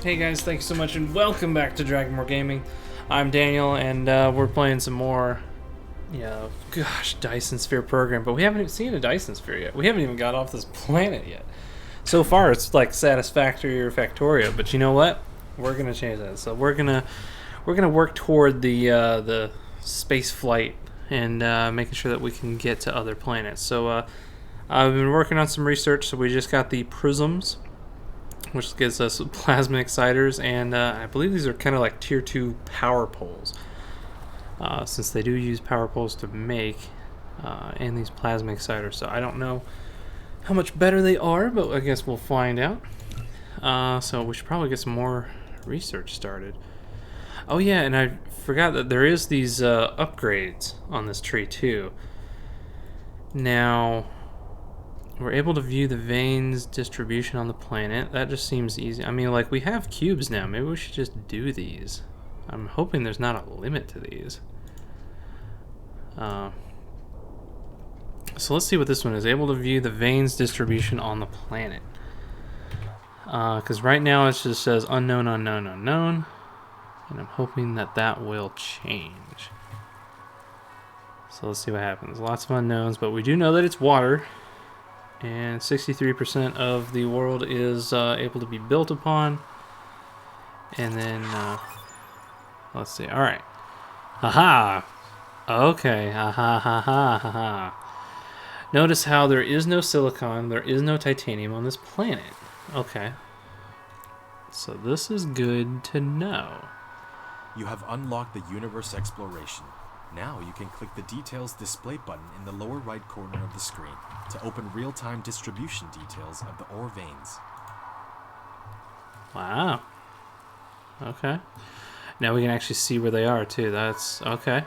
Hey guys, thanks so much and welcome back to Dragonmore Gaming. I'm Daniel and we're playing some more, Dyson Sphere program, but we haven't even seen a Dyson Sphere yet. We haven't even got off this planet yet. So far it's like Satisfactory or Factorio, but you know what? We're gonna change that. So we're gonna work toward the space flight and making sure that we can get to other planets. So I've been working on some research, so we just got the prisms, which gives us plasma exciters, and I believe these are kind of like tier 2 power poles, since they do use power poles to make and these plasma exciters. So I don't know how much better they are, but I guess we'll find out. So we should probably get some more research started. Oh yeah, and I forgot that there is these upgrades on this tree too. Now, we're able to view the veins distribution on the planet. That just seems easy. I mean, like, we have cubes now. Maybe we should just do these. I'm hoping there's not a limit to these. So let's see what this one is. Able to view the veins distribution on the planet. Because right now it just says unknown, unknown, unknown. And I'm hoping that that will change. So let's see what happens. Lots of unknowns, but we do know that it's water. And 63% of the world is able to be built upon. And then, let's see. All right. Haha. Okay. Haha, haha, haha. Notice how there is no silicon, there is no titanium on this planet. Okay. So this is good to know. You have unlocked the universe exploration. Now you can click the Details Display button in the lower right corner of the screen to open real-time distribution details of the ore veins. Wow. Okay. Now we can actually see where they are too. That's okay.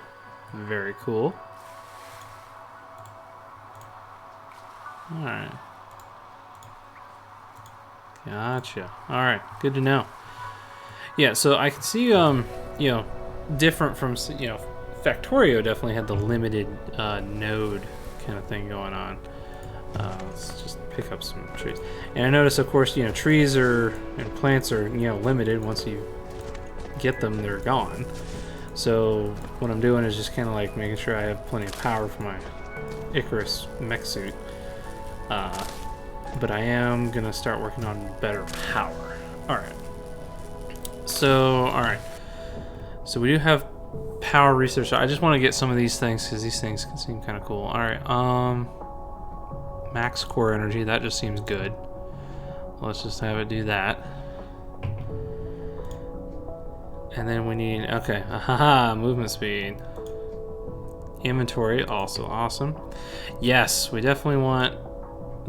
Very cool. Alright. Gotcha. Alright, good to know. Yeah, so I can see, different from, Factorio definitely had the limited node kind of thing going on. Let's just pick up some trees. And I notice, of course, trees and plants are, limited. Once you get them, they're gone. So what I'm doing is just kind of like making sure I have plenty of power for my Icarus mech suit. But I am going to start working on better power. Alright. So we do have power research. I just want to get some of these things because these things can seem kind of cool. Alright, max core energy, that just seems good. Let's just have it do that. And then we need, okay, haha, movement speed. Inventory, also awesome. Yes, we definitely want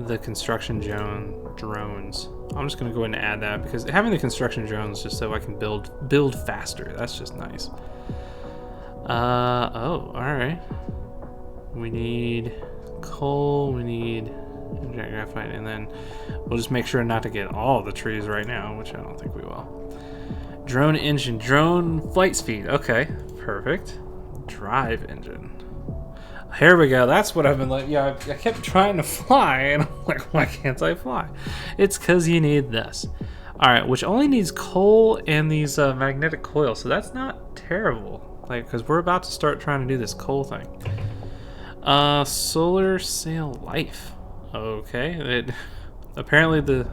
the construction drones. I'm just going to go ahead and add that because having the construction drones just so I can build faster. That's just nice. Alright. We need coal, we need graphite, and then we'll just make sure not to get all the trees right now, which I don't think we will. Drone engine, drone flight speed. Okay, perfect. Drive engine. Here we go. That's what I've been like. Yeah, I kept trying to fly, and I'm like, why can't I fly? It's because you need this. Alright, which only needs coal and these magnetic coils, so that's not terrible. Like, because we're about to start trying to do this coal thing. Solar sail life. Okay. Apparently the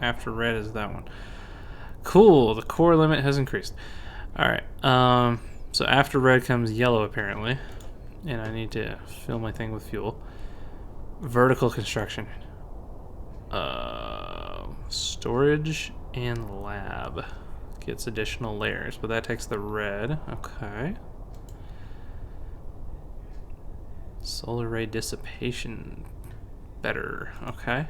after red is that one. Cool. The core limit has increased. Alright. So after red comes yellow apparently. And I need to fill my thing with fuel. Vertical construction. Storage and lab. Gets additional layers, but that takes the red. Okay. Solar ray dissipation. Better. Okay.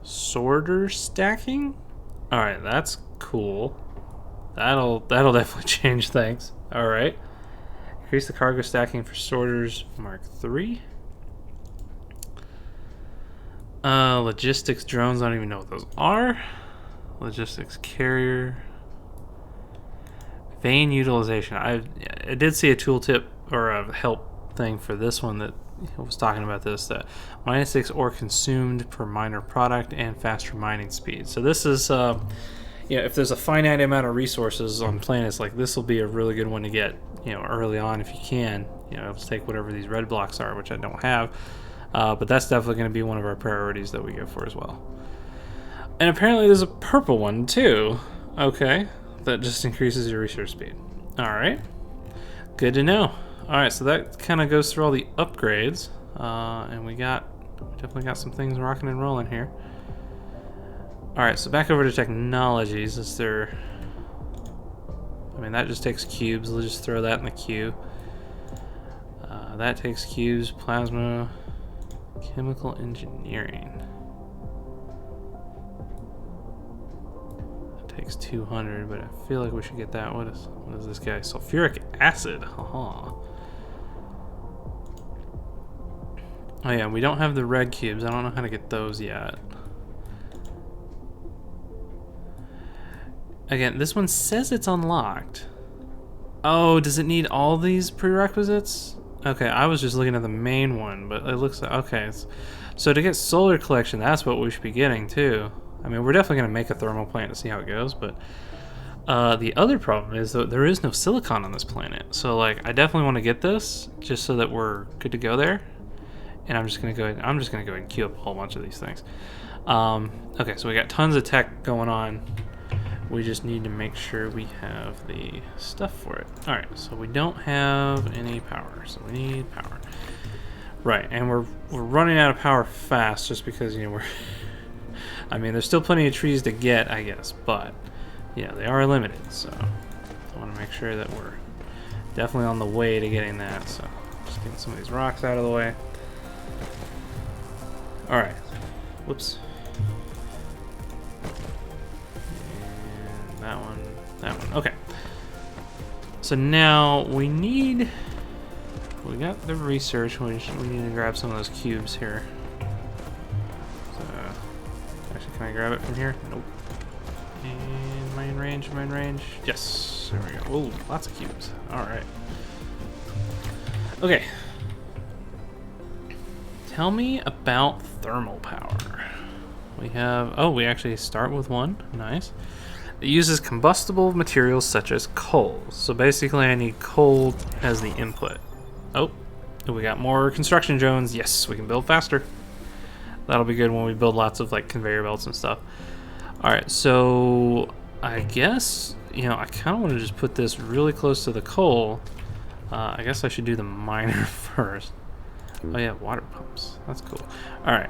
Sorter stacking? Alright, that's cool. That'll definitely change things. Alright. Increase the cargo stacking for sorters Mark III. Logistics drones, I don't even know what those are. Logistics carrier. Vein utilization. I did see a tooltip or a help thing for this one that was talking about this, that -6 ore consumed per miner product and faster mining speed. So this is, if there's a finite amount of resources on planets, like this will be a really good one to get, early on if you can. Let's take whatever these red blocks are, which I don't have, but that's definitely going to be one of our priorities that we go for as well. And apparently there's a purple one too. Okay, that just increases your research speed. All right, good to know. All right, so that kind of goes through all the upgrades, and we definitely got some things rocking and rolling here. All right, so back over to technologies. That just takes cubes. Let's just throw that in the queue. That takes cubes, plasma, chemical engineering. That takes 200, but I feel like we should get that. What is this guy? Sulfuric acid. Haha. Oh yeah, we don't have the red cubes. I don't know how to get those yet. Again, this one says it's unlocked. Oh, does it need all these prerequisites? Okay, I was just looking at the main one, but it looks like, okay. So to get solar collection, that's what we should be getting too. We're definitely going to make a thermal plant to see how it goes, but the other problem is that there is no silicon on this planet. So like, I definitely want to get this just so that we're good to go there. And I'm just going to go ahead and queue up a whole bunch of these things. Okay, so we got tons of tech going on. We just need to make sure we have the stuff for it. All right, so we don't have any power, so we need power. Right, and we're running out of power fast just because, we're... there's still plenty of trees to get, I guess, but, they are limited, so I want to make sure that we're definitely on the way to getting that, so just getting some of these rocks out of the way. All right, whoops. That one, okay. So now we got the research, we need to grab some of those cubes here. So, actually, can I grab it from here? Nope. And main range, yes, there we go. Oh, lots of cubes, all right. Okay. Tell me about thermal power. We actually start with one, nice. It uses combustible materials such as coal. So basically I need coal as the input. Oh, we got more construction drones. Yes, we can build faster. That'll be good when we build lots of like conveyor belts and stuff. All right, so I guess, I kind of want to just put this really close to the coal. I guess I should do the miner first. Oh yeah, water pumps. That's cool. All right.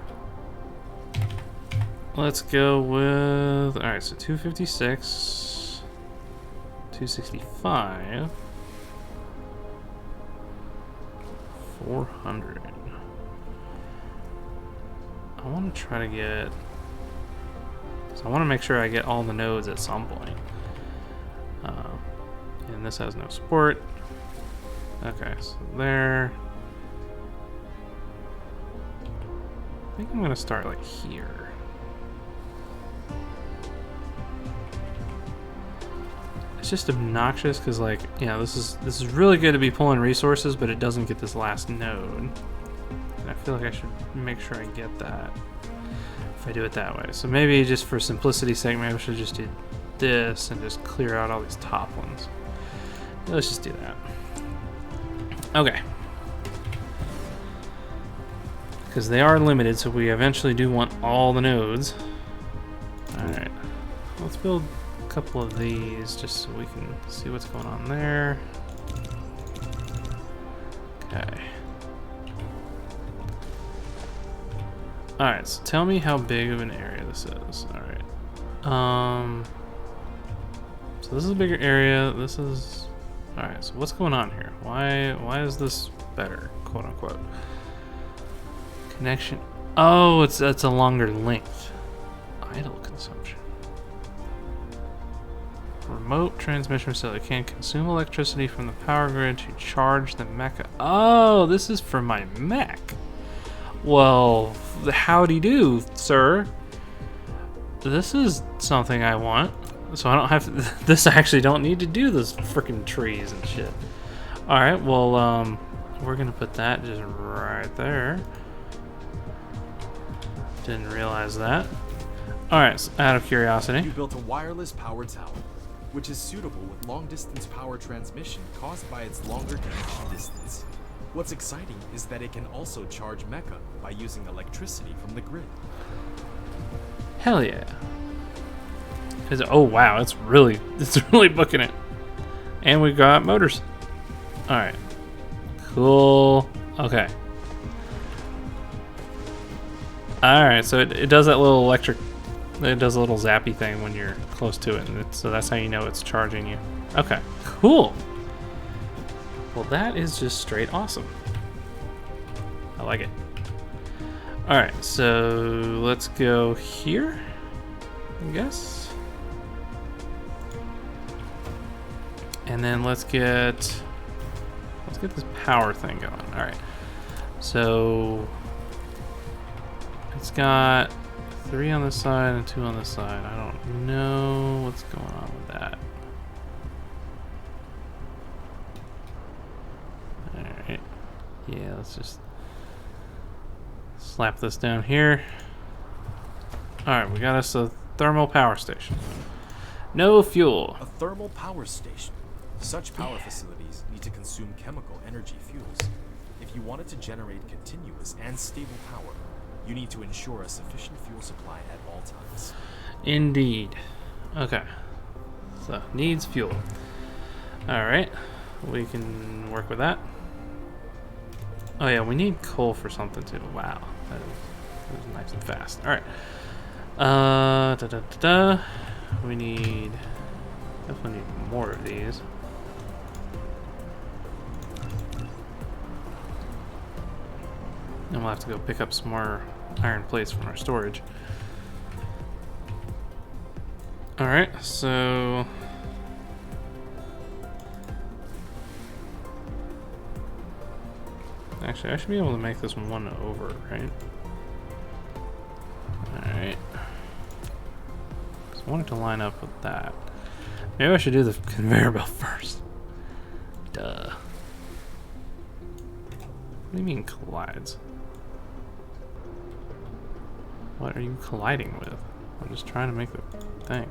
Let's go with, all right, so 256, 265, 400. I want to try to get, so I want to make sure I get all the nodes at some point. And this has no support. Okay, so there. I think I'm going to start like here. It's just obnoxious because, like, this is really good to be pulling resources, but it doesn't get this last node. And I feel like I should make sure I get that if I do it that way. So maybe just for simplicity's sake, maybe I should just do this and just clear out all these top ones. Let's just do that. Okay. Because they are limited, so we eventually do want all the nodes. Alright. Let's build couple of these just so we can see what's going on there. Okay. Alright, so tell me how big of an area this is. Alright. So this is a bigger area. This is... Alright, so what's going on here? Why is this better, quote unquote? Connection. Oh, it's a longer length. Idle consumption. Remote transmission facility can consume electricity from the power grid to charge the mecha. Oh, this is for my mech. Well, howdy do, sir. This is something I want. So I don't have to, this I actually don't need to do those freaking trees and shit. Alright, well, we're gonna put that just right there. Didn't realize that. Alright, so out of curiosity. You built a wireless power tower, which is suitable with long-distance power transmission caused by its longer connection distance. What's exciting is that it can also charge Mecha by using electricity from the grid. Hell yeah. Oh wow, it's really booking it. And we got motors. Alright. Cool. Okay. Alright, so it does that little electric, it does a little zappy thing when you're close to it, and so that's how you know it's charging you. Okay, cool. Well, that is just straight awesome. I like it. Alright, so let's go here, I guess. And then let's get this power thing going. Alright. So it's got 3 on this side and 2 on this side. I don't know what's going on with that. Alright. Yeah, let's just slap this down here. Alright, we got us a thermal power station. No fuel. A thermal power station. Such power facilities need to consume chemical energy fuels. If you wanted to generate continuous and stable power, you need to ensure a sufficient fuel supply at all times. Indeed. Okay. So, needs fuel. Alright. We can work with that. Oh yeah, we need coal for something too. Wow. That is nice and fast. Alright. We definitely need more of these. And we'll have to go pick up some more iron plates from our storage. Alright, so actually I should be able to make this one over, right? Alright. So I want it to line up with that. Maybe I should do the conveyor belt first. Duh. What do you mean collides? What are you colliding with? I'm just trying to make the thing.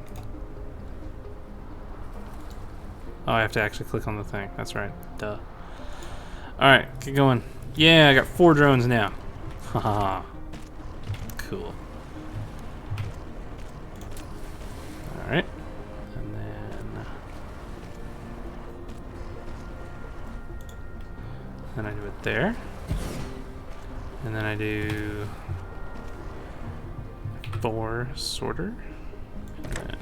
Oh, I have to actually click on the thing. That's right. Duh. Alright, get going. Yeah, I got 4 drones now. Haha. Cool. Alright. And then I do it there. And then I do 4 sorter. And then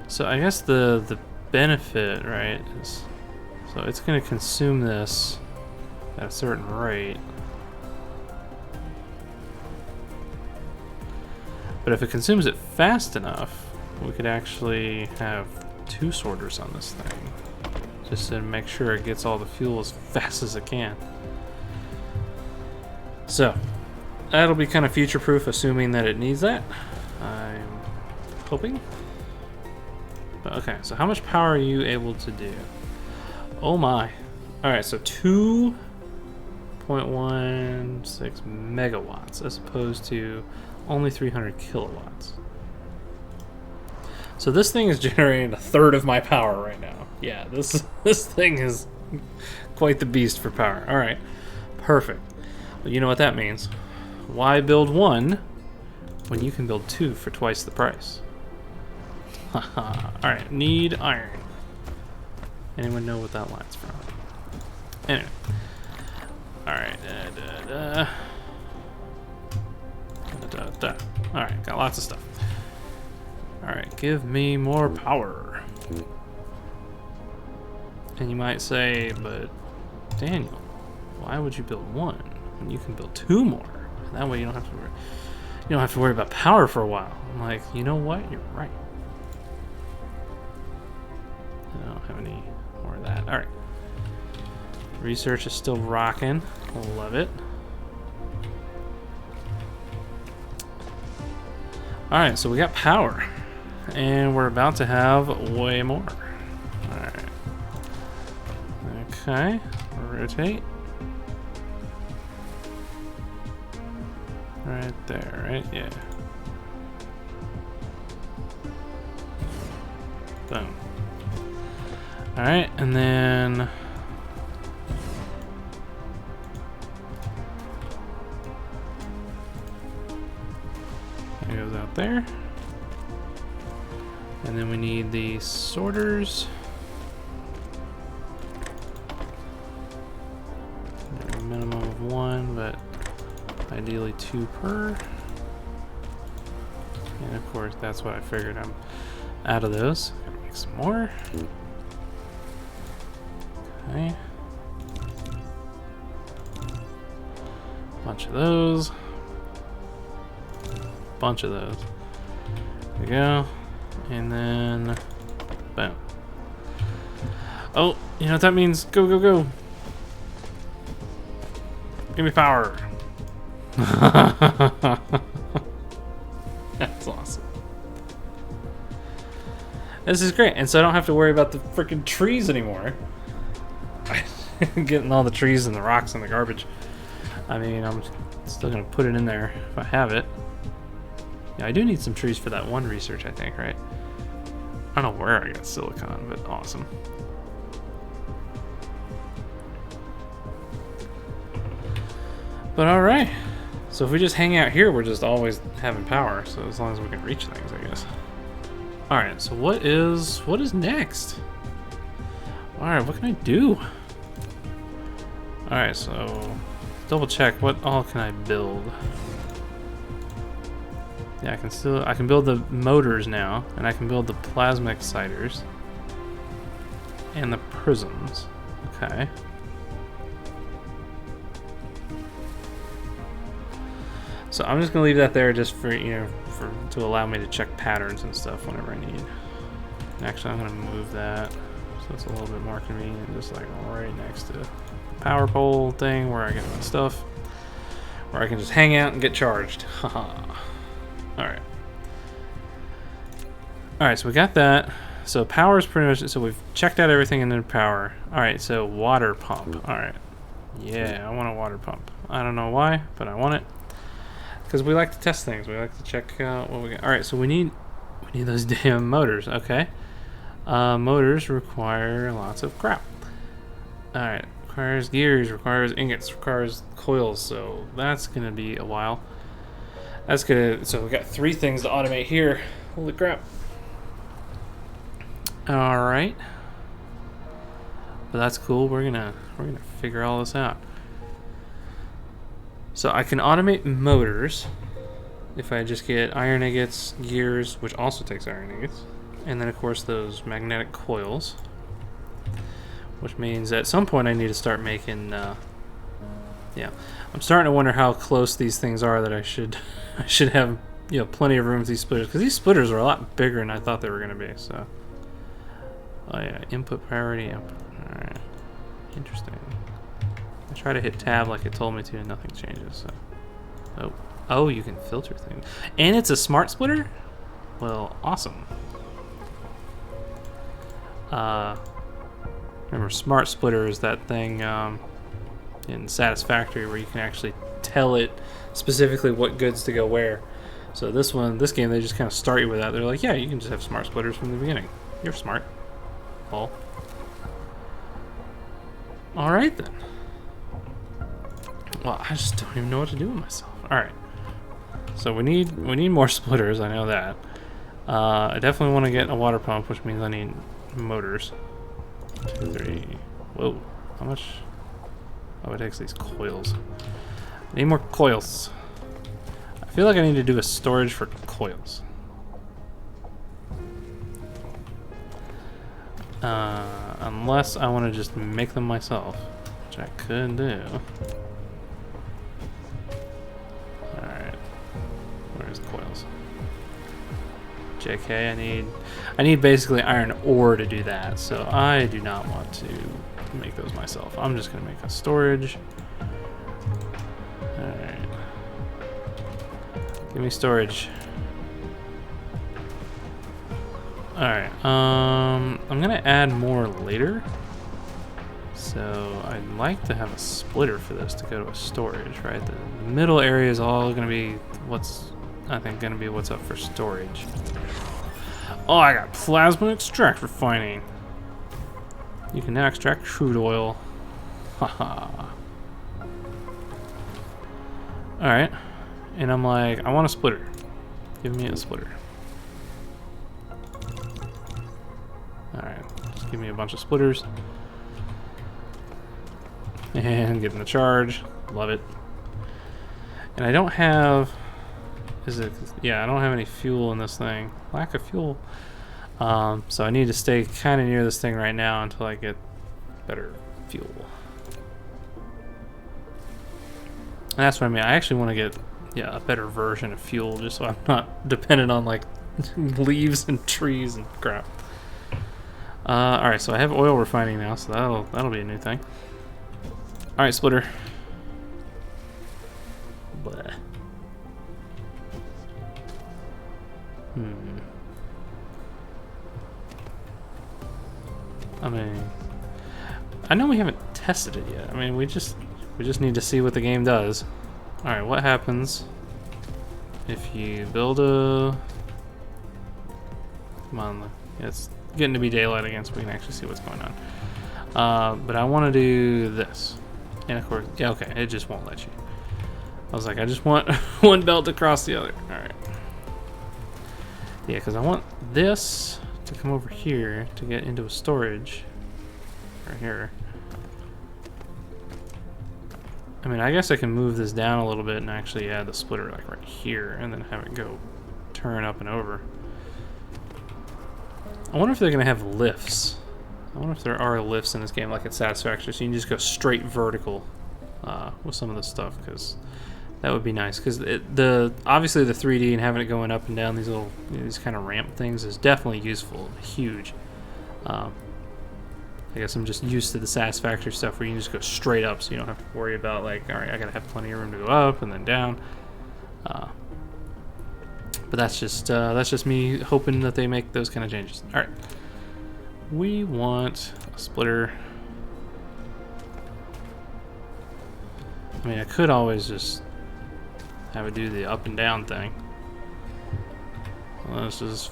so I guess the benefit, right, is so it's going to consume this at a certain rate. But if it consumes it fast enough, we could actually have 2 sorters on this thing, just to make sure it gets all the fuel as fast as it can. So that'll be kind of future-proof, assuming that it needs that. I'm hoping. But okay, so how much power are you able to do? Oh my. Alright, so 2.16 megawatts as opposed to only 300 kilowatts. So this thing is generating 1/3 of my power right now. Yeah, this thing is quite the beast for power. Alright, perfect. Well, you know what that means. Why build 1 when you can build 2 for twice the price? Alright, need iron. Anyone know what that line's from? Anyway. Alright. Alright, got lots of stuff. Alright, give me more power. And you might say, but Daniel, why would you build 1 when you can build 2 more? And that way you don't have to worry about power for a while. I'm like, you know what? You're right. I don't have any more of that. Alright. Research is still rocking. Love it. Alright, so we got power. and we're about to have way more. Alright. Okay, rotate. Right there, right? Yeah. Boom. Alright, and then it goes out there. And then we need the sorters. A minimum of 1, but ideally 2 per. And of course, that's what I figured. I'm out of those. Gotta make some more. Okay. Bunch of those. Bunch of those. There we go. And then, boom. Oh, you know what that means? Go, go, go. Give me power. That's awesome. This is great. And so I don't have to worry about the freaking trees anymore. Getting all the trees and the rocks and the garbage. I mean, I'm still going to put it in there if I have it. Yeah, I do need some trees for that one research, I think, right? I don't know where I got silicon, but awesome. But alright. So if we just hang out here, we're just always having power. So as long as we can reach things, I guess. Alright, so what is next? Alright, what can I do? Alright, so double check what all can I build. Yeah, I can build the motors now, and I can build the plasma exciters and the prisms. Okay. So I'm just gonna leave that there just for to allow me to check patterns and stuff whenever I need. Actually, I'm gonna move that so it's a little bit more convenient, just like right next to the power pole thing where I get my stuff, where I can just hang out and get charged. Haha. Alright. Alright, so we got that. So power is pretty much, so we've checked out everything and then power. Alright, so water pump. Alright. Yeah, I want a water pump. I don't know why, but I want it. Because we like to test things. We like to check out what we got. Alright, so we need those damn motors. Okay. Motors require lots of crap. Alright. Requires gears, requires ingots, requires coils. So that's going to be a while. That's good. So we got 3 things to automate here. Holy crap. Alright. But that's cool. We're gonna figure all this out. So I can automate motors if I just get iron ingots, gears, which also takes iron ingots, and then of course those magnetic coils, which means at some point I need to start making yeah, I'm starting to wonder how close these things are that I should have, plenty of room with these splitters, because these splitters are a lot bigger than I thought they were going to be. So, oh yeah, input priority. All right, interesting. I try to hit tab like it told me to, and nothing changes. So, oh, you can filter things, and it's a smart splitter. Well, awesome. Remember, smart splitter is that thing in Satisfactory where you can actually tell it specifically what goods to go where. So this game, they just kind of start you with that. They're like, yeah, you can just have smart splitters from the beginning. You're smart. Paul. All right then. Well, I just don't even know what to do with myself. All right. So we need more splitters. I know that. I definitely want to get a water pump, which means I need motors. 2, 3. Whoa. How much? Oh, it takes these coils. I need more coils. I feel like I need to do a storage for coils. Unless I want to just make them myself, which I could do. Alright. Where's coils? JK, I need basically iron ore to do that, so I do not want to make those myself. I'm just gonna make a storage. Alright. Give me storage. Alright, I'm gonna add more later. So I'd like to have a splitter for this to go to a storage, right? The middle area is all gonna be what's, I think, gonna be what's up for storage. Oh, I got plasma extract refining. You can now extract crude oil. Haha. Alright. And I'm like, I want a splitter. Give me a splitter. Alright, just give me a bunch of splitters. And get in the charge. Love it. And I don't have... Is it... Yeah, I don't have any fuel in this thing. Lack of fuel. So I need to stay kind of near this thing right now until I get better fuel. And that's what I mean. I actually want to get, yeah, a better version of fuel just so I'm not dependent on, like, leaves and trees and crap. Alright, so I have oil refining now, so that'll be a new thing. Alright, splitter. Bleh. I mean, I know we haven't tested it yet. I mean, we just need to see what the game does. Alright, what happens if you build a... Come on, it's getting to be daylight again, so we can actually see what's going on. But I want to do this. And of course, yeah, okay, it just won't let you. I was like, I just want one belt across the other. Alright. Yeah, because I want this to come over here to get into a storage. Right here. I mean, I guess I can move this down a little bit and actually add the splitter like right here and then have it go turn up and over. I wonder if they're going to have lifts. I wonder if there are lifts in this game like at Satisfactory, so you can just go straight vertical with some of this stuff, because that would be nice. Because obviously the 3D and having it going up and down these little these kind of ramp things is definitely useful, huge. I guess I'm just used to the Satisfactory stuff where you can just go straight up, so you don't have to worry about like, all right, I gotta have plenty of room to go up and then down. But that's just me hoping that they make those kind of changes. All right, we want a splitter. I mean, I could always just have it do the up and down thing. Well, this is...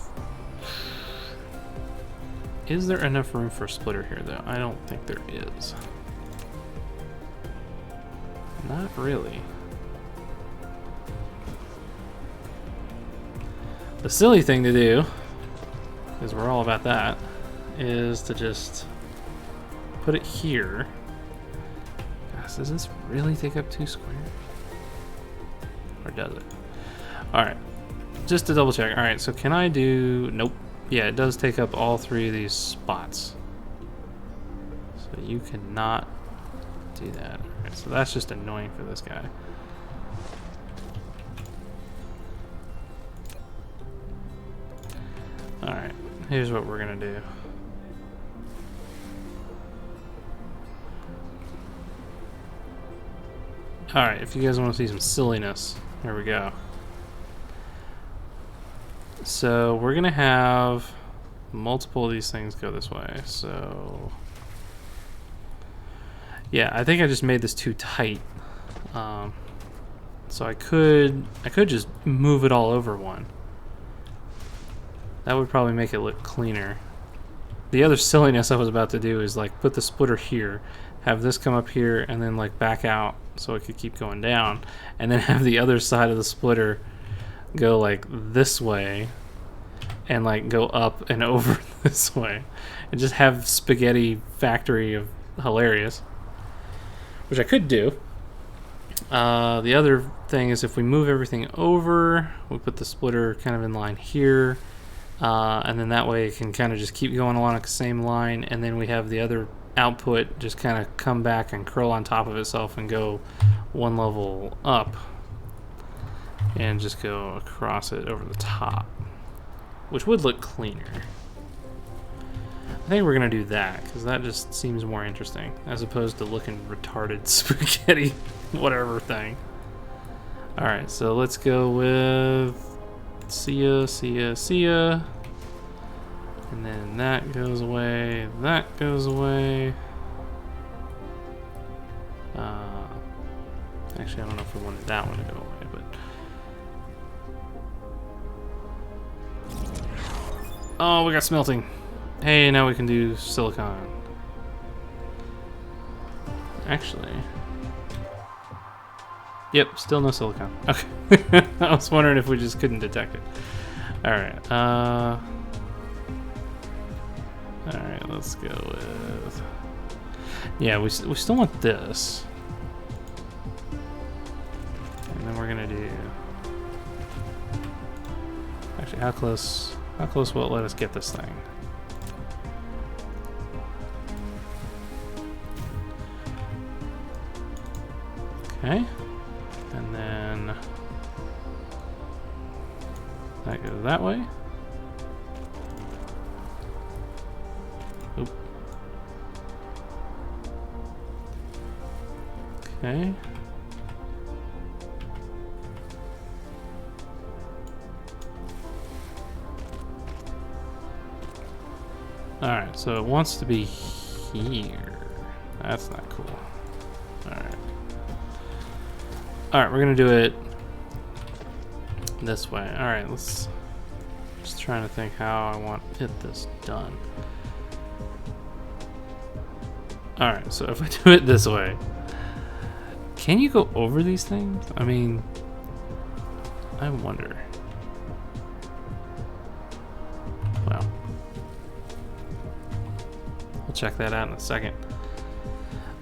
Is there enough room for a splitter here, though? I don't think there is. Not really. The silly thing to do, because we're all about that, is to just put it here. Gosh, does this really take up 2 squares? Or does it? Alright, just to double check. Alright, so can I do... Nope. Yeah, it does take up all 3 of these spots. So you cannot do that. Alright, so that's just annoying for this guy. Alright, here's what we're gonna do. Alright, if you guys want to see some silliness, here we go. So we're gonna have multiple of these things go this way. So yeah, I think I just made this too tight. So I could just move it all over one. That would probably make it look cleaner. The other silliness I was about to do is like put the splitter here, have this come up here, and then like back out so it could keep going down, and then have the other side of the splitter go like this way and like go up and over this way, and just have spaghetti factory of hilarious, which I could do. The other thing is if we move everything over, we put the splitter kind of in line here, and then that way it can kind of just keep going along the same line, and then we have the other output just kind of come back and curl on top of itself and go one level up and just go across it over the top, which would look cleaner. I think we're gonna do that because that just seems more interesting as opposed to looking retarded spaghetti whatever thing. Alright, so let's go with see ya. And then that goes away, that goes away. Actually, I don't know if we wanted that one to go away, but... Oh, we got smelting. Hey, now we can do silicon. Actually... Yep, still no silicon. Okay. I was wondering if we just couldn't detect it. Alright, Alright, let's go with... Yeah, we still want this. And then we're gonna do... Actually, how close will it let us get this thing? Okay. And then... that goes that way. Oop. Okay. Alright, so it wants to be here. That's not cool. Alright. Alright, we're gonna do it this way. Alright, let's... just trying to think how I want this done. Alright, so if I do it this way, can you go over these things? I mean, I wonder. Well, we'll check that out in a second.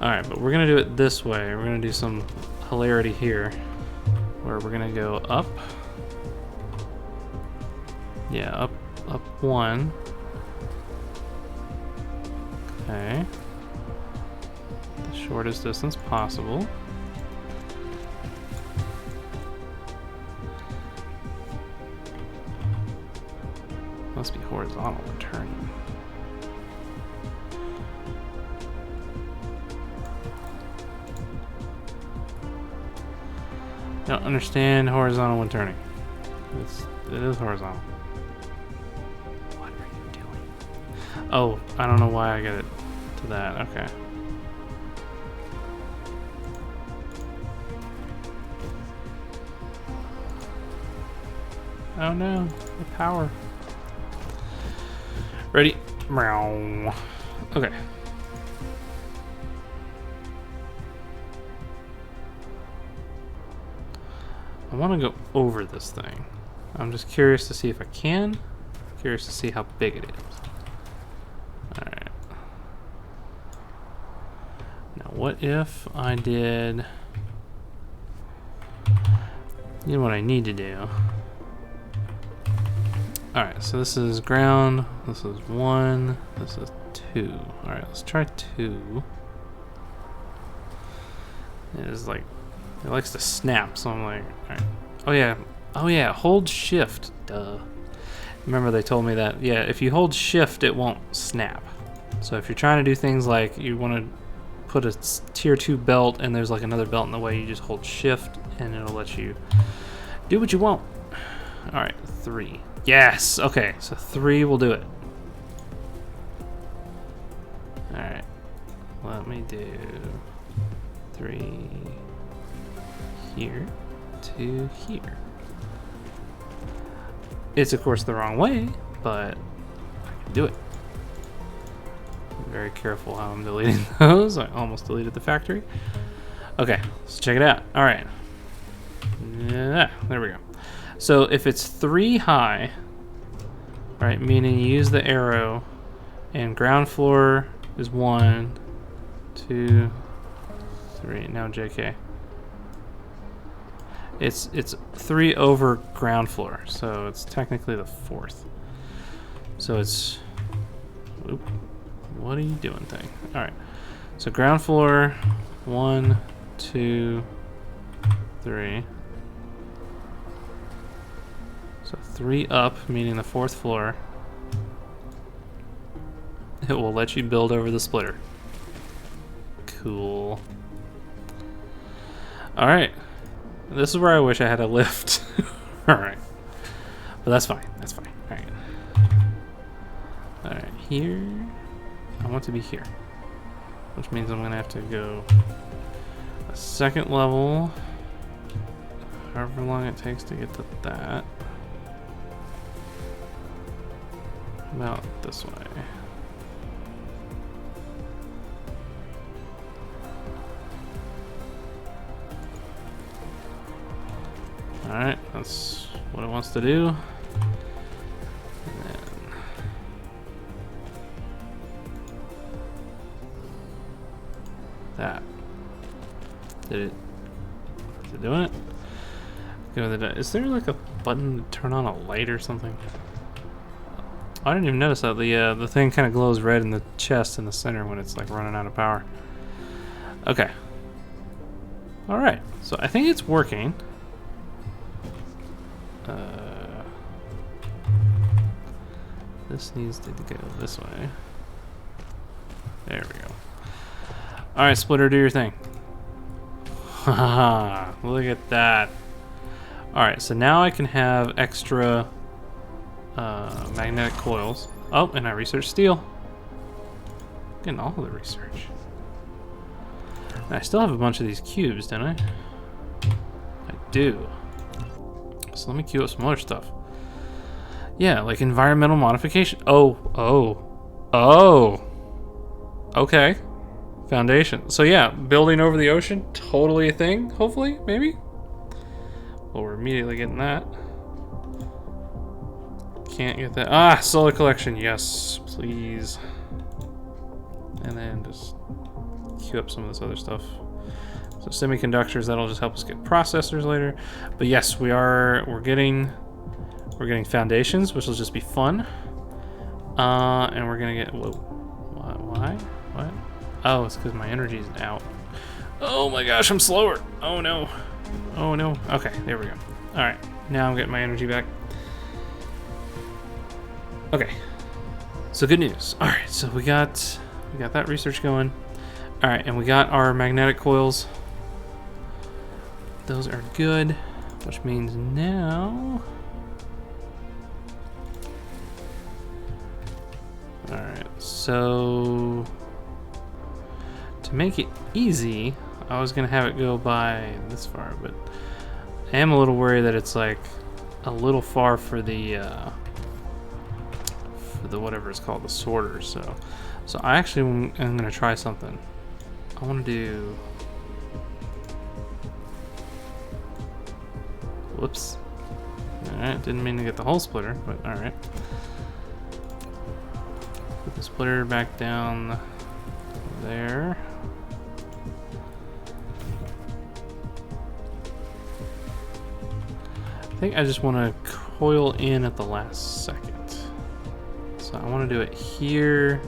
Alright, but we're gonna do it this way. We're gonna do some hilarity here, where we're gonna go up. Yeah, up one. Okay. The shortest distance possible. Must be horizontal and turning. Don't understand horizontal when turning. It is horizontal. What are you doing? Oh, I don't know why I got it to that. Okay. Oh no, the power. Ready? Meow. Okay. I want to go over this thing. I'm just curious to see if I can. Curious to see how big it is. Alright. Now what if I did... You know what I need to do? Alright, so this is ground, this is 1, this is 2. Alright, let's try 2. It is like, it likes to snap, so I'm like, alright. Oh yeah, hold shift, duh. Remember they told me that, yeah, if you hold shift it won't snap. So if you're trying to do things like you want to put a tier 2 belt and there's like another belt in the way, you just hold shift and it'll let you do what you want. Alright, 3. Yes! Okay, so 3 will do it. Alright. Let me do 3 here to here. It's of course the wrong way, but I can do it. I'm very careful how I'm deleting those. I almost deleted the factory. Okay, let's check it out. Alright. Yeah, there we go. So if it's 3 high, right, meaning you use the arrow, and ground floor is 1, 2, 3. Now JK. It's 3 over ground floor, so it's technically the 4th. So it's... Oop, what are you doing thing? Alright. So ground floor, 1, 2, 3. So 3 up, meaning the 4th floor. It will let you build over the splitter. Cool. Alright. This is where I wish I had a lift. Alright. But that's fine. That's fine. Alright. here? I want to be here. Which means I'm gonna have to go a second level. However long it takes to get to that. About this way. Alright, that's what it wants to do. And then that. Did it? Is it doing it? Go to the, is there like a button to turn on a light or something? I didn't even notice that the thing kind of glows red in the chest in the center when it's like running out of power. Okay. All right. So I think it's working. This needs to go this way. There we go. All right, Splitter, do your thing. Haha! Look at that. All right, so now I can have extra magnetic coils. Oh, and I researched steel. Getting all of the research. And I still have a bunch of these cubes, don't I? I do. So let me queue up some other stuff. Yeah, like environmental modification. Oh. Okay. Foundation. So yeah, building over the ocean, totally a thing, hopefully, maybe? Well, we're immediately getting that. Can't get that. Ah, solar collection, yes, please. And then just queue up some of this other stuff. So semiconductors, that'll just help us get processors later. But yes, we're getting foundations, which will just be fun. And we're gonna get, whoa, why? What? Oh, it's because my energy's out. Oh my gosh, I'm slower. Oh no. Oh no. Okay, there we go. All right, now I'm getting my energy back. Okay, so good news. All right, so we got that research going. All right, and we got our magnetic coils. Those are good, which means now. All right, so to make it easy, I was gonna have it go by this far, but I am a little worried that it's like a little far for the whatever it's called, the sorter. So I actually am gonna try something. I want to do. Whoops. All right, didn't mean to get the whole splitter, but all right. Put the splitter back down there. I think I just want to coil in at the last second. So I want to do it here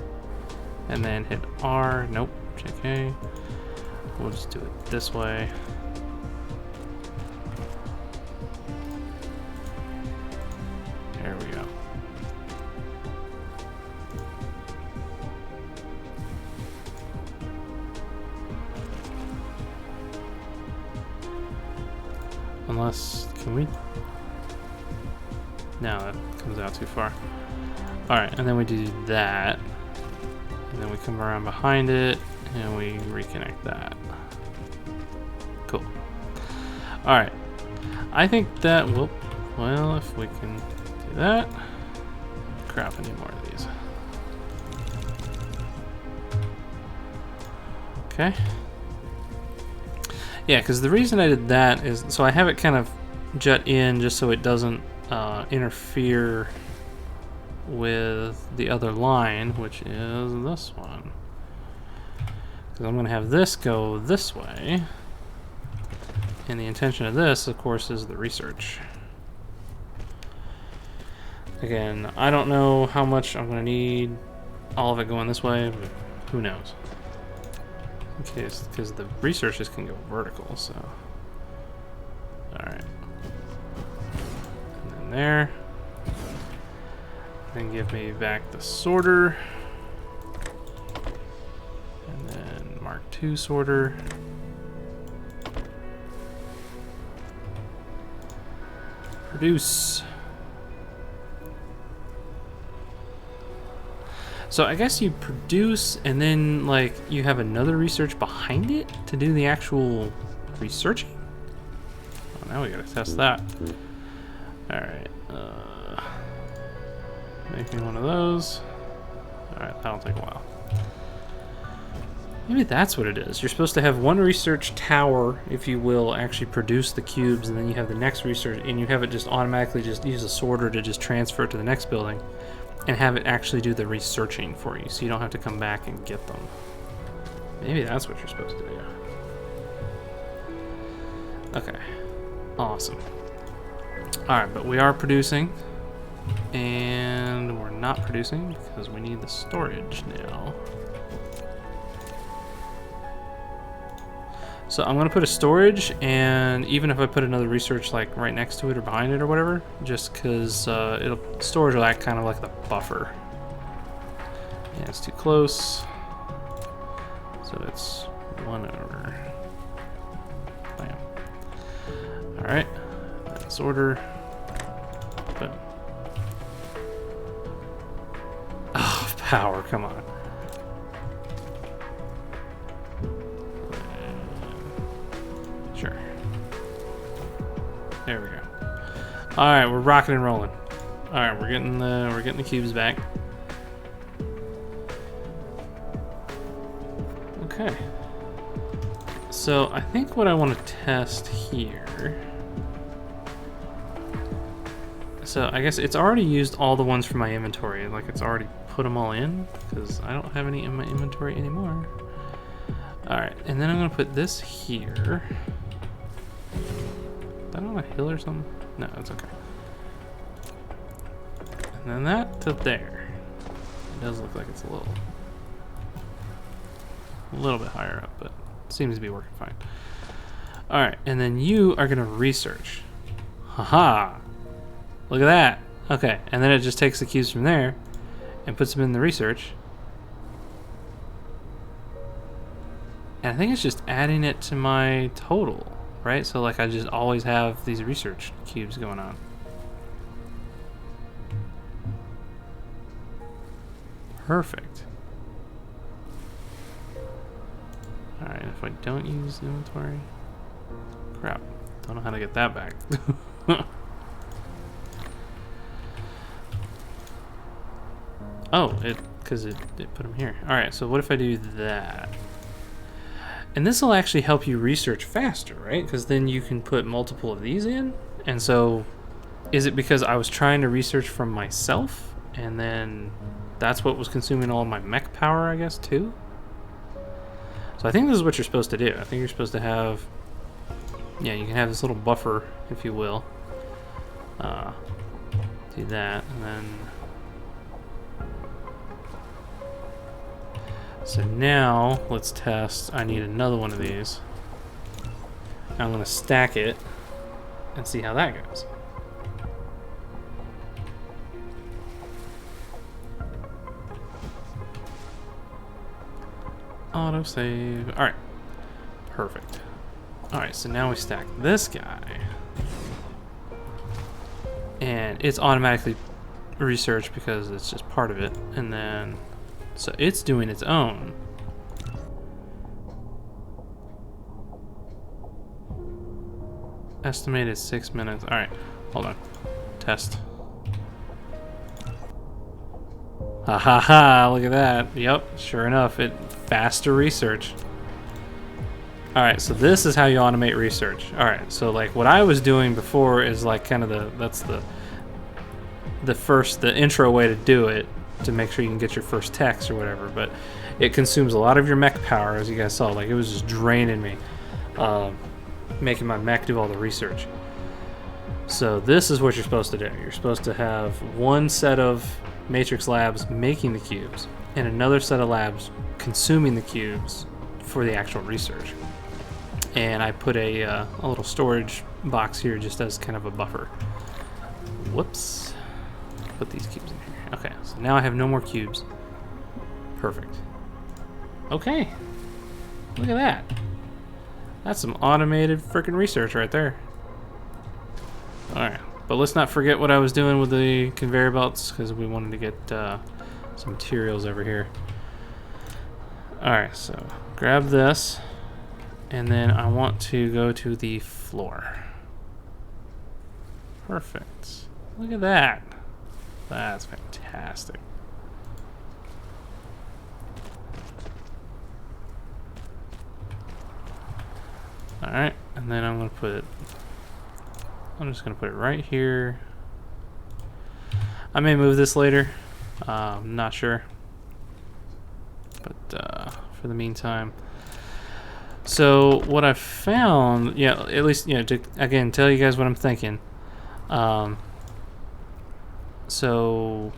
and then hit R. Nope, JK. We'll just do it this way. There we go. Unless, can we? No, that comes out too far. Alright, and then we do that. And then we come around behind it and we reconnect that. Cool. Alright. I think that will, well, if we can do that. Crap, I need more of these. Okay. Yeah, because the reason I did that is, so I have it kind of jut in just so it doesn't interfere with the other line, which is this one. Because I'm going to have this go this way. And the intention of this, of course, is the research. Again, I don't know how much I'm going to need all of it going this way, but who knows. Because the researches can go vertical, so. Alright. And then there. Then give me back the sorter. And then Mark II sorter. Produce. So I guess you produce and then like you have another research behind it to do the actual researching. Oh, now we gotta test that. All right, making one of those. All right, that'll take a while. Maybe that's what it is. You're supposed to have one research tower, if you will, actually produce the cubes, and then you have the next research, and you have it just automatically just use a sorter to just transfer it to the next building, and have it actually do the researching for you, so you don't have to come back and get them. Maybe that's what you're supposed to do. Okay, awesome. Alright, but we are producing, and we're not producing because we need the storage now. So I'm gonna put a storage, and even if I put another research like right next to it or behind it or whatever, just because storage will act kind of like the buffer. Yeah, it's too close. So it's 1 over. Bam. All right, that's order. But oh, power! Come on. Sure. There we go. All right, we're rocking and rolling. All right, we're getting the cubes back. Okay. So I think what I want to test here. So I guess it's already used all the ones from my inventory. Like it's already put them all in because I don't have any in my inventory anymore. All right, and then I'm gonna put this here. Is that on a hill or something? No, it's okay. And then that to there. It does look like it's a little bit higher up, but it seems to be working fine. All right, and then you are gonna research. Haha! Look at that. Okay, and then it just takes the cubes from there and puts them in the research. And I think it's just adding it to my total, right? So like I just always have these research cubes going on. Perfect. All right, if I don't use inventory, crap, don't know how to get that back. Oh, because it put them here. All right, so what if I do that? And this will actually help you research faster, right? Because then you can put multiple of these in. And so is it because I was trying to research from myself and then that's what was consuming all my mech power, I guess, too? So I think this is what you're supposed to do. I think you're supposed to have, yeah, you can have this little buffer, if you will. Do that, and then... So now, let's test. I need another one of these. I'm going to stack it and see how that goes. Autosave. Alright. Perfect. Alright, so now we stack this guy. And it's automatically researched because it's just part of it. And then... So it's doing its own. Estimated 6 minutes. All right, hold on. Test. Ha ha ha, look at that. Yep, sure enough, it faster research. All right, so this is how you automate research. All right, so like what I was doing before is like kind of that's the intro way to do it, to make sure you can get your first text or whatever, but it consumes a lot of your mech power, as you guys saw. Like it was just draining me, making my mech do all the research. So this is what you're supposed to do. You're supposed to have one set of matrix labs making the cubes and another set of labs consuming the cubes for the actual research. And I put a little storage box here just as kind of a buffer. Whoops. Put these cubes in here. Okay, so now I have no more cubes. Perfect. Okay. Look at that. That's some automated freaking research right there. Alright, but let's not forget what I was doing with the conveyor belts, because we wanted to get some materials over here. Alright, so grab this, and then I want to go to the floor. Perfect. Look at that. That's fantastic. Alright, and then I'm just gonna put it right here. I may move this later. I'm not sure. But for the meantime. So what I found, yeah, at least, you know, to again tell you guys what I'm thinking. So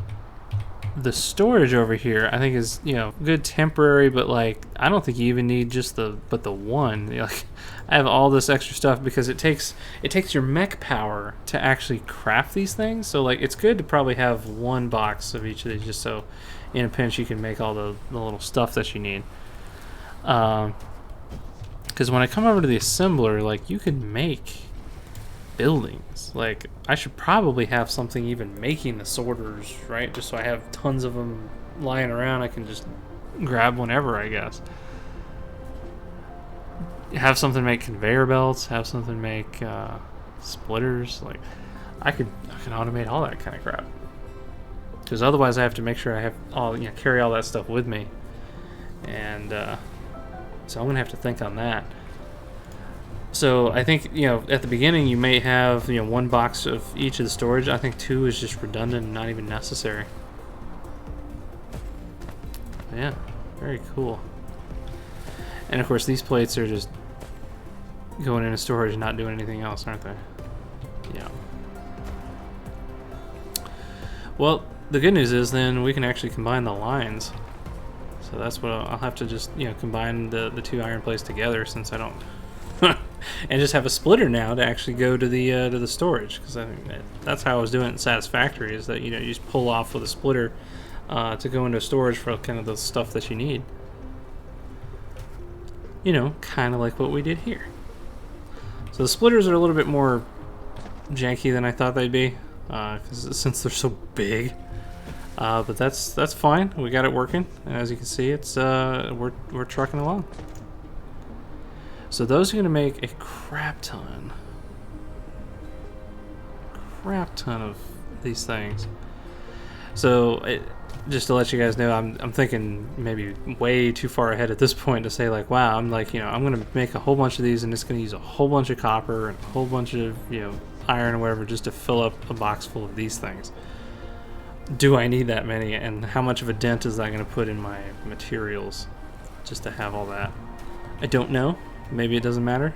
the storage over here, I think is, you know, good temporary, but like I don't think you even need just the one. You know, like, I have all this extra stuff because it takes your mech power to actually craft these things. So like it's good to probably have one box of each of these, just so in a pinch you can make all the little stuff that you need. Because when I come over to the assembler, like you can make buildings. Like I should probably have something even making the sorters, right? Just so I have tons of them lying around. I can just grab whenever, I guess. Have something make conveyor belts. Have something make splitters. Like I can automate all that kind of crap. Because otherwise, I have to make sure I have all, you know, carry all that stuff with me. And so I'm gonna have to think on that. So I think, you know, at the beginning you may have, you know, one box of each of the storage. I think 2 is just redundant and not even necessary. But yeah, very cool. And of course these plates are just going into storage and not doing anything else, aren't they? Yeah. Well, the good news is then we can actually combine the lines. So that's what I'll have to just, you know, combine the 2 iron plates together, since I don't and just have a splitter now to actually go to the storage, because I think that's how I was doing it in Satisfactory, is that, you know, you just pull off with a splitter to go into storage for kind of the stuff that you need. You know, kind of like what we did here. So the splitters are a little bit more janky than I thought they'd be, since they're so big. But that's fine. We got it working, and as you can see, it's we're trucking along. So those are going to make a crap ton of these things. So just to let you guys know, I'm thinking maybe way too far ahead at this point to say like, wow, I'm like, you know, I'm going to make a whole bunch of these, and it's going to use a whole bunch of copper and a whole bunch of, you know, iron or whatever, just to fill up a box full of these things. Do I need that many, and how much of a dent is that going to put in my materials just to have all that? I don't know. Maybe it doesn't matter.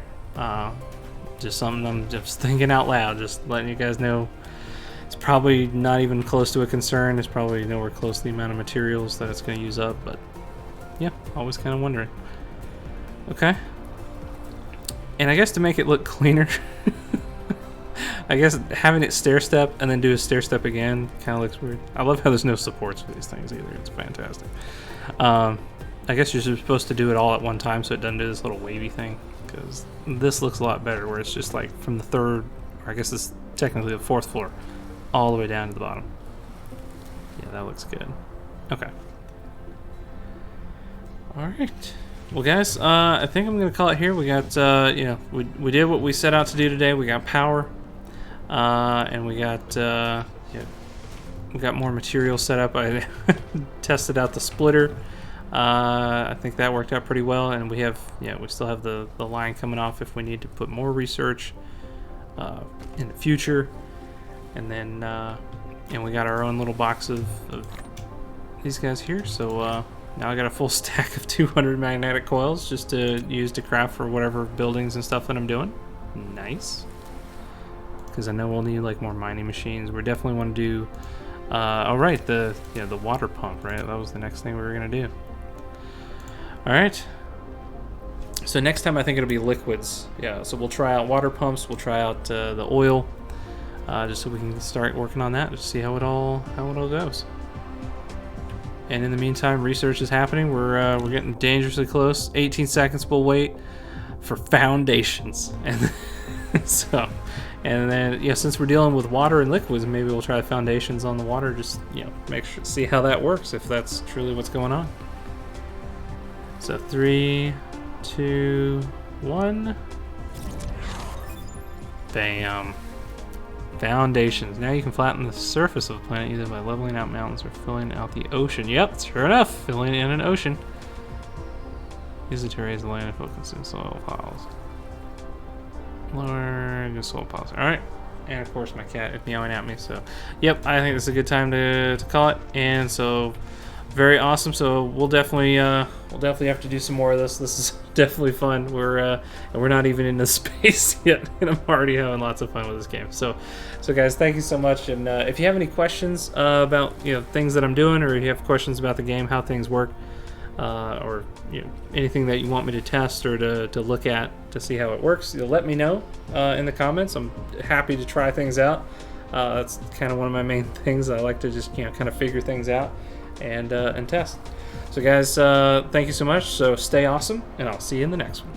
Just something I'm just thinking out loud, just letting you guys know. It's probably not even close to a concern. It's probably nowhere close to the amount of materials that it's going to use up, but yeah, always kind of wondering. Okay. And I guess to make it look cleaner, I guess having it stair step and then do a stair step again kind of looks weird. I love how there's no supports for these things either. It's fantastic. I guess you're supposed to do it all at one time so it doesn't do this little wavy thing, because this looks a lot better where it's just like from the 3rd, or I guess it's technically the 4th floor, all the way down to the bottom. Yeah, that looks good. Okay. Alright. Well, guys, I think I'm going to call it here. We got, you know, we did what we set out to do today. We got power, and we got, yeah, we got more material set up. I tested out the splitter. I think that worked out pretty well, and we have, yeah, we still have the line coming off if we need to put more research in the future. And then, and we got our own little box of these guys here. So now I got a full stack of 200 magnetic coils just to use to craft for whatever buildings and stuff that I'm doing. Nice. Because I know we'll need like more mining machines. We definitely want to do. Oh right, the water pump, right? That was the next thing we were gonna do. All right. So next time I think it'll be liquids. Yeah. So we'll try out water pumps. We'll try out the oil, just so we can start working on that, just see how it all goes. And in the meantime, research is happening. We're getting dangerously close. 18 seconds. We'll wait for foundations, and so And then, since we're dealing with water and liquids, maybe we'll try foundations on the water. Just, make sure, see how that works, if that's truly what's going on. So 3, 2, 1. Bam. Foundations. Now you can flatten the surface of a planet either by leveling out mountains or filling out the ocean. Yep, sure enough, filling in an ocean. Use it to raise the land and focus in soil piles. Lower the soil piles. Alright. And of course my cat is meowing at me, so yep, I think this is a good time to call it. And so very awesome. So we'll definitely have to do some more of this. This is definitely fun. We're not even in the space yet, and I'm already having lots of fun with this game. So guys, thank you so much. And if you have any questions about things that I'm doing, or if you have questions about the game, how things work, or anything that you want me to test or to look at to see how it works, let me know in the comments. I'm happy to try things out. That's kind of one of my main things. I like to just kind of figure things out and test. So guys, thank you so much. So stay awesome, and I'll see you in the next one.